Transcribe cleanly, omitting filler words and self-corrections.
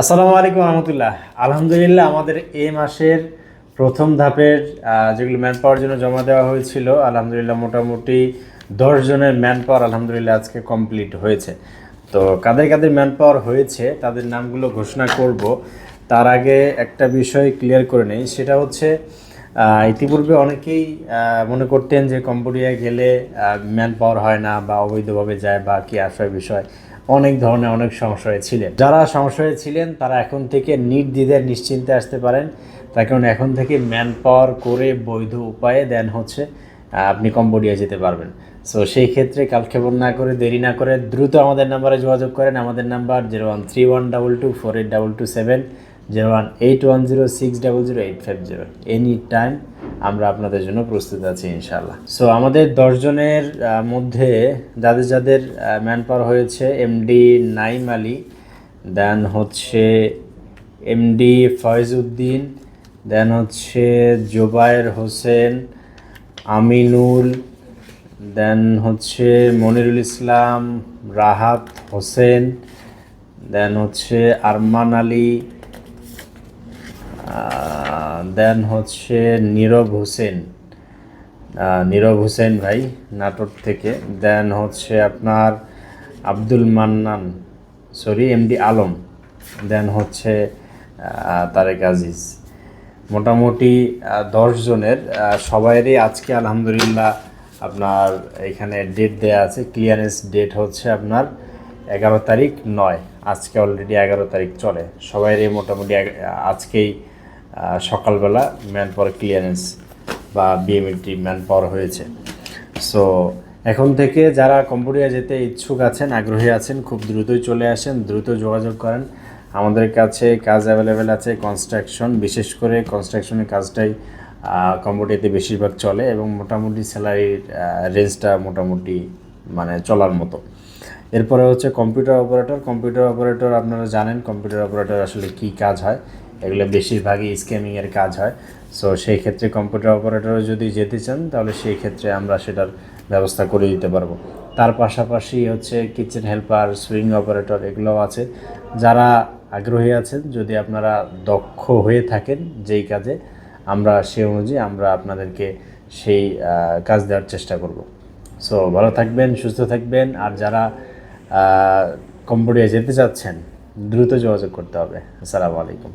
আসসালামু আলাইকুম রহমতুল্লাহ। আলহামদুলিল্লাহ, আমাদের এই মাসের প্রথম ধাপের যেগুলো ম্যান পাওয়ার জন্য জমা দেওয়া হয়েছিল, আলহামদুলিল্লাহ মোটামুটি 10 জনের ম্যান পাওয়ার আলহামদুলিল্লাহ আজকে কমপ্লিট হয়েছে। তো কাদের কাদের ম্যান পাওয়ার হয়েছে তাদের নামগুলো ঘোষণা করব। তার আগে একটা বিষয় ক্লিয়ার করে নেই, সেটা হচ্ছে ইতিপূর্বে অনেকেই মনে করতেন যে কম্বোডিয়ায় গেলে ম্যান পাওয়ার হয় না বা অবৈধভাবে যায় বা কি আসার বিষয়, অনেক ধরনের অনেক সংশয়ে ছিলেন। যারা সংশয়ে ছিলেন তারা এখন থেকে নির্দ্বিধায় নিশ্চিন্তে আসতে পারেন, তার কারণ এখন থেকে ম্যান পাওয়ার করে বৈধ উপায়ে দেন হচ্ছে আপনি কম্বোডিয়া যেতে পারবেন। সো সেই ক্ষেত্রে কালক্ষেপণ না করে, দেরি না করে দ্রুত আমাদের নাম্বারে যোগাযোগ করেন। আমাদের নাম্বার 0131224227, 01810600850850। এনি টাইম আমরা আপনাদের জন্য প্রস্তুত আছি ইনশাআল্লাহ। সো আমাদের 10 জনের মধ্যে যাদের যাদের ম্যান পাওয়ার হয়েছে: এমডি নাইম আলী, দেন হচ্ছে এমডি ফয়েজউদ্দিন, দেন হচ্ছে জোবায়ের হোসেন, আমিনুল, দেন হচ্ছে মনিরুল ইসলাম, রাহাত হোসেন, দেন হচ্ছে আরমান আলী, দেন হচ্ছে নীরব হোসেন ভাই নাটোর থেকে, দেন হচ্ছে আপনার আব্দুল মান্নান, এমডি আলম, দেন হচ্ছে তারেক আজিজ। মোটামুটি 10 জনের সবাইয়েরই আজকে আলহামদুলিল্লাহ আপনার এখানে ডেট দেয়া আছে। ক্লিয়ারেন্স ডেট হচ্ছে আপনার 11 তারিখ 9, আজকে অলরেডি 11 তারিখ চলে। সবাইয়েরই মোটামুটি আজকেই সকালবেলা ম্যান পাওয়ার ক্লিয়ারেন্স বা বিএমএলটি ম্যান পাওয়ার হয়েছে। সো এখন থেকে যারা কম্বোডিয়া যেতে ইচ্ছুক আছেন, আগ্রহী আছেন, খুব দ্রুতই চলে আসেন, দ্রুত যোগাযোগ করেন। আমাদের কাছে কাজ অ্যাভেলেবেল আছে। কনস্ট্রাকশন, বিশেষ করে কনস্ট্রাকশনের কাজটাই কম্বোডিয়াতে বেশিরভাগ চলে এবং মোটামুটি স্যালারির রেঞ্জটা মোটামুটি মানে চলার মতো। এরপরে হচ্ছে কম্পিউটার অপারেটর আপনারা জানেন কম্পিউটার অপারেটর আসলে কী কাজ হয়, এগুলো বেশিরভাগই স্ক্যামিংয়ের কাজ হয়। সো সেই ক্ষেত্রে কম্পিউটার অপারেটরও যদি যেতে চান তাহলে সেই ক্ষেত্রে আমরা সেটার ব্যবস্থা করে দিতে পারবো। তার পাশাপাশি হচ্ছে কিচেন হেল্পার, সুইং অপারেটর এগুলোও আছে। যারা আগ্রহী আছেন, যদি আপনারা দক্ষ হয়ে থাকেন যেই কাজে, আমরা সেই অনুযায়ী আমরা আপনাদেরকে সেই কাজ দেওয়ার চেষ্টা করব। সো ভালো থাকবেন, সুস্থ থাকবেন। আর যারা কম্বোডিয়া যেতে চাচ্ছেন দ্রুত যোগাযোগ করতে হবে। আসসালামু আলাইকুম।